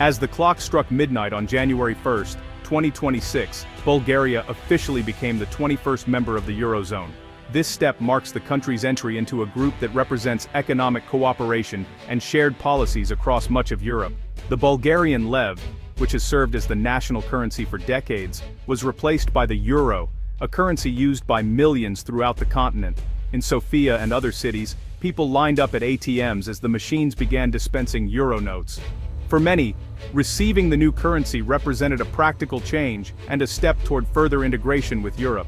As the clock struck midnight on January 1, 2026, Bulgaria officially became the 21st member of the eurozone. This step marks the country's entry into a group that represents economic cooperation and shared policies across much of Europe. The Bulgarian lev, which has served as the national currency for decades, was replaced by the euro, a currency used by millions throughout the continent. In Sofia and other cities, people lined up at ATMs as the machines began dispensing euro notes. For many, receiving the new currency represented a practical change and a step toward further integration with Europe.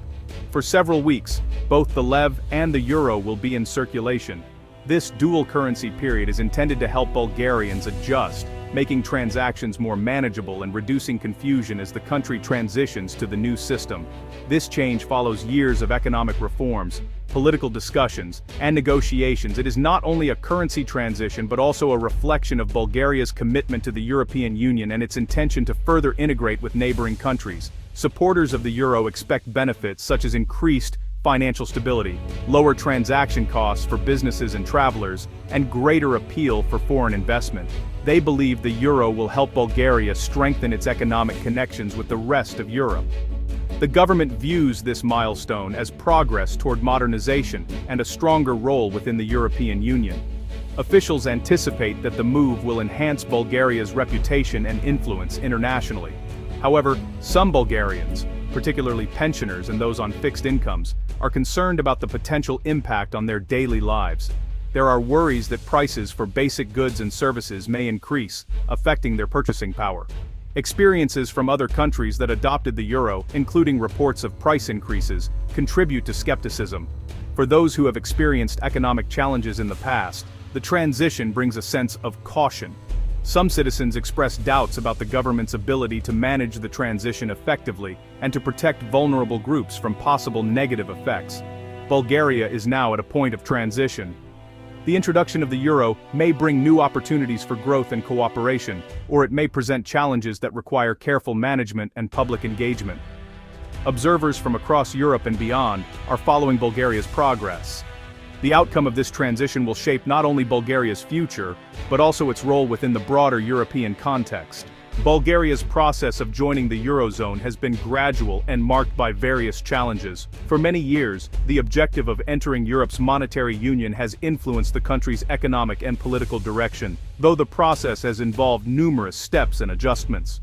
For several weeks, both the lev and the euro will be in circulation. This dual currency period is intended to help Bulgarians adjust, making transactions more manageable and reducing confusion as the country transitions to the new system. This change follows years of economic reforms, political discussions, and negotiations. It is not only a currency transition but also a reflection of Bulgaria's commitment to the European Union and its intention to further integrate with neighboring countries. Supporters of the euro expect benefits such as increased financial stability, lower transaction costs for businesses and travelers, and greater appeal for foreign investment. They believe the euro will help Bulgaria strengthen its economic connections with the rest of Europe. The government views this milestone as progress toward modernization and a stronger role within the European Union. Officials anticipate that the move will enhance Bulgaria's reputation and influence internationally. However, some Bulgarians, particularly pensioners and those on fixed incomes, are concerned about the potential impact on their daily lives. There are worries that prices for basic goods and services may increase, affecting their purchasing power. Experiences from other countries that adopted the euro, including reports of price increases, contribute to skepticism. For those who have experienced economic challenges in the past, the transition brings a sense of caution. Some citizens express doubts about the government's ability to manage the transition effectively and to protect vulnerable groups from possible negative effects. Bulgaria is now at a point of transition. The introduction of the euro may bring new opportunities for growth and cooperation, or it may present challenges that require careful management and public engagement. Observers from across Europe and beyond are following Bulgaria's progress. The outcome of this transition will shape not only Bulgaria's future, but also its role within the broader European context. Bulgaria's process of joining the eurozone has been gradual and marked by various challenges. For many years, the objective of entering Europe's monetary union has influenced the country's economic and political direction, though the process has involved numerous steps and adjustments.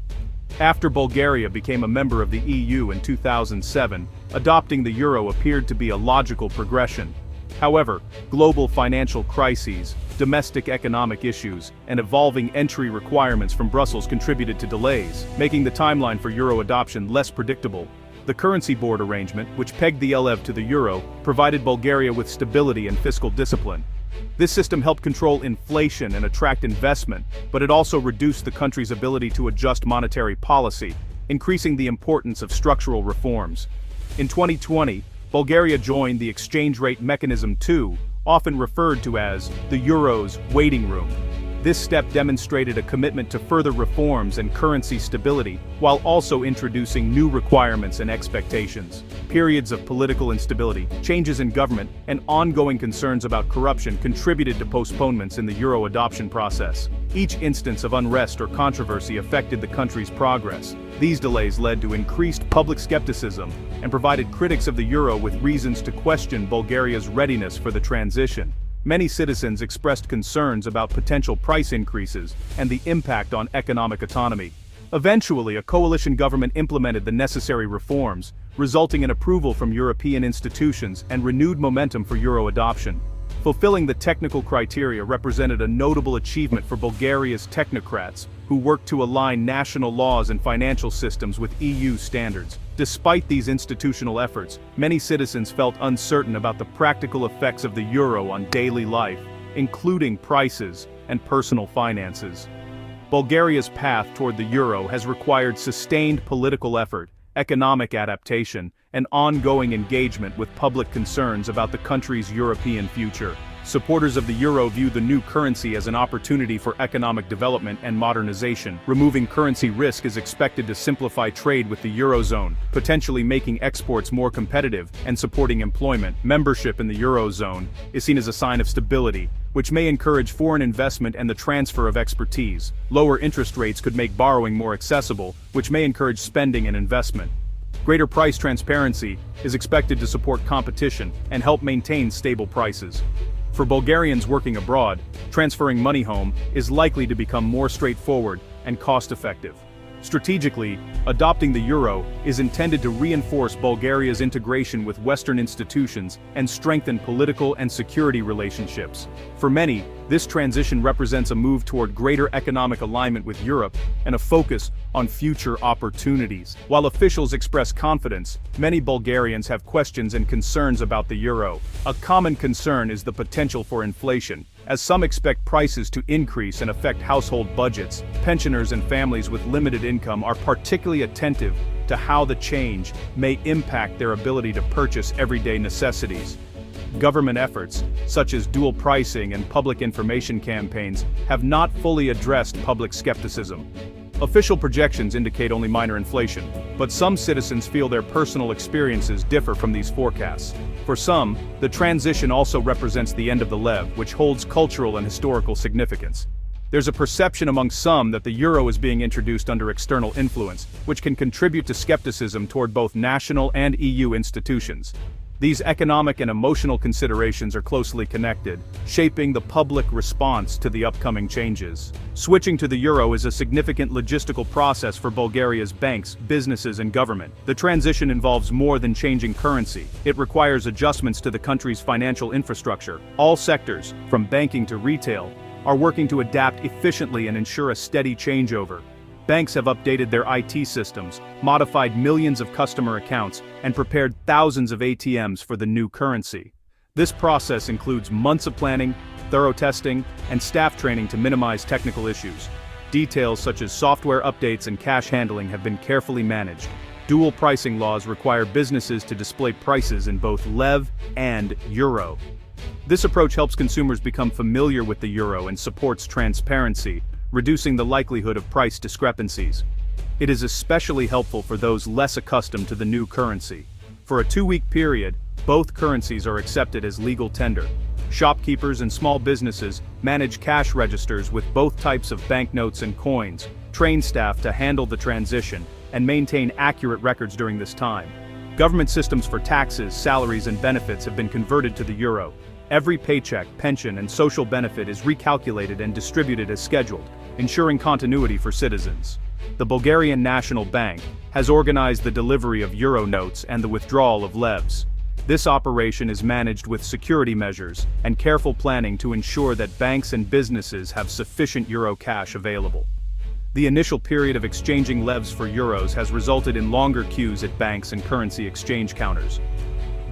After Bulgaria became a member of the EU in 2007, adopting the euro appeared to be a logical progression. However, global financial crises, domestic economic issues, and evolving entry requirements from Brussels contributed to delays, making the timeline for euro adoption less predictable. The currency board arrangement, which pegged the lev to the euro, provided Bulgaria with stability and fiscal discipline. This system helped control inflation and attract investment, but it also reduced the country's ability to adjust monetary policy, increasing the importance of structural reforms. In 2020, Bulgaria joined the exchange rate mechanism 2, often referred to as the euro's waiting room. This step demonstrated a commitment to further reforms and currency stability, while also introducing new requirements and expectations. Periods of political instability, changes in government, and ongoing concerns about corruption contributed to postponements in the euro adoption process. Each instance of unrest or controversy affected the country's progress. These delays led to increased public skepticism and provided critics of the euro with reasons to question Bulgaria's readiness for the transition. Many citizens expressed concerns about potential price increases and the impact on economic autonomy. Eventually, a coalition government implemented the necessary reforms, resulting in approval from European institutions and renewed momentum for euro adoption. Fulfilling the technical criteria represented a notable achievement for Bulgaria's technocrats, who worked to align national laws and financial systems with EU standards. Despite these institutional efforts, many citizens felt uncertain about the practical effects of the euro on daily life, including prices and personal finances. Bulgaria's path toward the euro has required sustained political effort, economic adaptation, and ongoing engagement with public concerns about the country's European future. Supporters of the euro view the new currency as an opportunity for economic development and modernization. Removing currency risk is expected to simplify trade with the eurozone, potentially making exports more competitive and supporting employment. Membership in the eurozone is seen as a sign of stability, which may encourage foreign investment and the transfer of expertise. Lower interest rates could make borrowing more accessible, which may encourage spending and investment. Greater price transparency is expected to support competition and help maintain stable prices. For Bulgarians working abroad, transferring money home is likely to become more straightforward and cost-effective. Strategically, adopting the euro is intended to reinforce Bulgaria's integration with Western institutions and strengthen political and security relationships. For many, this transition represents a move toward greater economic alignment with Europe and a focus on future opportunities. While officials express confidence, many Bulgarians have questions and concerns about the euro. A common concern is the potential for inflation, as some expect prices to increase and affect household budgets. Pensioners and families with limited income are particularly attentive to how the change may impact their ability to purchase everyday necessities. Government efforts, such as dual pricing and public information campaigns, have not fully addressed public skepticism. Official projections indicate only minor inflation, but some citizens feel their personal experiences differ from these forecasts. For some, the transition also represents the end of the lev, which holds cultural and historical significance. There's a perception among some that the euro is being introduced under external influence, which can contribute to skepticism toward both national and EU institutions. These economic and emotional considerations are closely connected, shaping the public response to the upcoming changes. Switching to the euro is a significant logistical process for Bulgaria's banks, businesses, and government. The transition involves more than changing currency. It requires adjustments to the country's financial infrastructure. All sectors, from banking to retail, are working to adapt efficiently and ensure a steady changeover. Banks have updated their IT systems, modified millions of customer accounts, and prepared thousands of ATMs for the new currency. This process includes months of planning, thorough testing, and staff training to minimize technical issues. Details such as software updates and cash handling have been carefully managed. Dual pricing laws require businesses to display prices in both lev and euro. This approach helps consumers become familiar with the euro and supports transparency, reducing the likelihood of price discrepancies. It is especially helpful for those less accustomed to the new currency. For a 2-week period, both currencies are accepted as legal tender. Shopkeepers and small businesses manage cash registers with both types of banknotes and coins, train staff to handle the transition, and maintain accurate records during this time. Government systems for taxes, salaries, and benefits have been converted to the euro. Every paycheck, pension, and social benefit is recalculated and distributed as scheduled, ensuring continuity for citizens. The Bulgarian National Bank has organized the delivery of euro notes and the withdrawal of levs. This operation is managed with security measures and careful planning to ensure that banks and businesses have sufficient euro cash available. The initial period of exchanging levs for euros has resulted in longer queues at banks and currency exchange counters.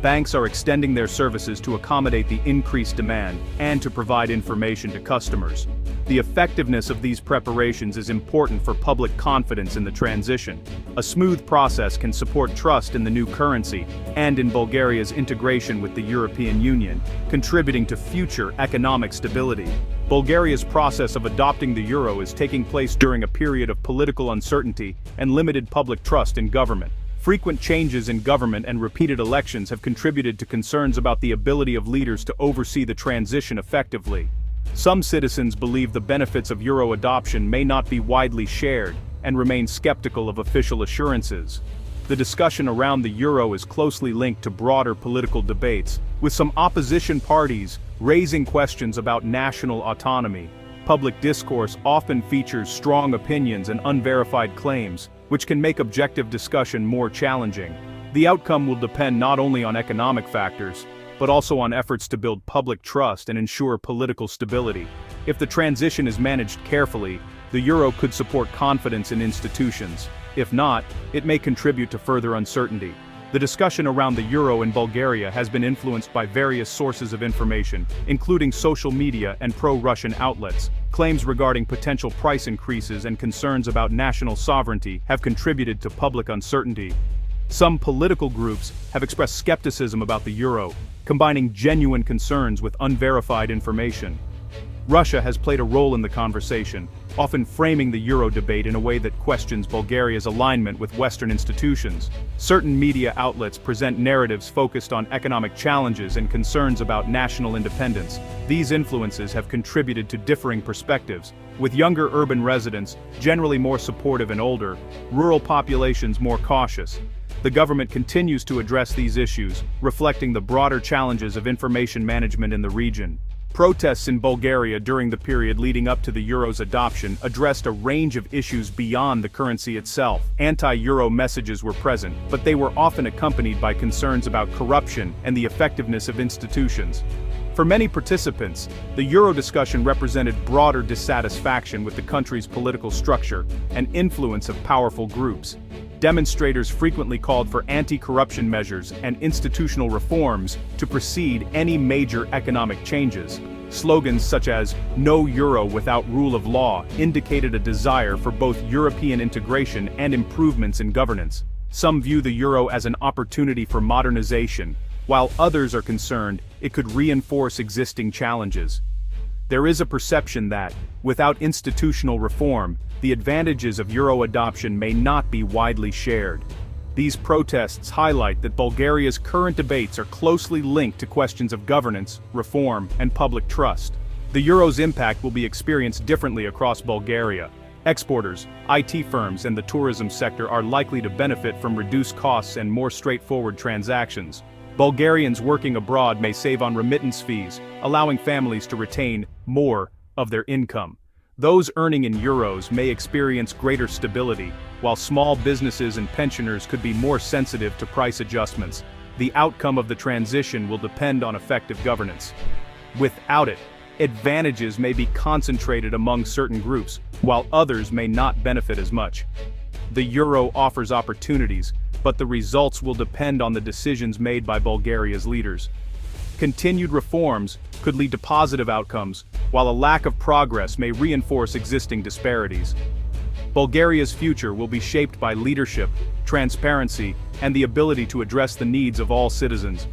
Banks are extending their services to accommodate the increased demand and to provide information to customers. The effectiveness of these preparations is important for public confidence in the transition. A smooth process can support trust in the new currency and in Bulgaria's integration with the European Union, contributing to future economic stability. Bulgaria's process of adopting the euro is taking place during a period of political uncertainty and limited public trust in government. Frequent changes in government and repeated elections have contributed to concerns about the ability of leaders to oversee the transition effectively. Some citizens believe the benefits of euro adoption may not be widely shared and remain skeptical of official assurances. The discussion around the euro is closely linked to broader political debates, with some opposition parties raising questions about national autonomy. Public discourse often features strong opinions and unverified claims, which can make objective discussion more challenging. The outcome will depend not only on economic factors, but also on efforts to build public trust and ensure political stability. If the transition is managed carefully, the euro could support confidence in institutions. If not, it may contribute to further uncertainty. The discussion around the euro in Bulgaria has been influenced by various sources of information, including social media and pro-Russian outlets. Claims regarding potential price increases and concerns about national sovereignty have contributed to public uncertainty. Some political groups have expressed skepticism about the euro, combining genuine concerns with unverified information. Russia has played a role in the conversation, often framing the euro debate in a way that questions Bulgaria's alignment with Western institutions. Certain media outlets present narratives focused on economic challenges and concerns about national independence. These influences have contributed to differing perspectives, with younger urban residents generally more supportive and older, rural populations more cautious. The government continues to address these issues, reflecting the broader challenges of information management in the region. Protests in Bulgaria during the period leading up to the euro's adoption addressed a range of issues beyond the currency itself. Anti-euro messages were present, but they were often accompanied by concerns about corruption and the effectiveness of institutions. For many participants, the euro discussion represented broader dissatisfaction with the country's political structure and influence of powerful groups. Demonstrators frequently called for anti-corruption measures and institutional reforms to precede any major economic changes. Slogans such as "No Euro without rule of law" indicated a desire for both European integration and improvements in governance. Some view the euro as an opportunity for modernization, while others are concerned it could reinforce existing challenges. There is a perception that, without institutional reform, the advantages of euro adoption may not be widely shared. These protests highlight that Bulgaria's current debates are closely linked to questions of governance, reform, and public trust. The euro's impact will be experienced differently across Bulgaria. Exporters, IT firms, and the tourism sector are likely to benefit from reduced costs and more straightforward transactions. Bulgarians working abroad may save on remittance fees, allowing families to retain more of their income. Those earning in euros may experience greater stability, while small businesses and pensioners could be more sensitive to price adjustments. The outcome of the transition will depend on effective governance. Without it, advantages may be concentrated among certain groups, while others may not benefit as much. The euro offers opportunities, but the results will depend on the decisions made by Bulgaria's leaders. Continued reforms could lead to positive outcomes, while a lack of progress may reinforce existing disparities. Bulgaria's future will be shaped by leadership, transparency, and the ability to address the needs of all citizens.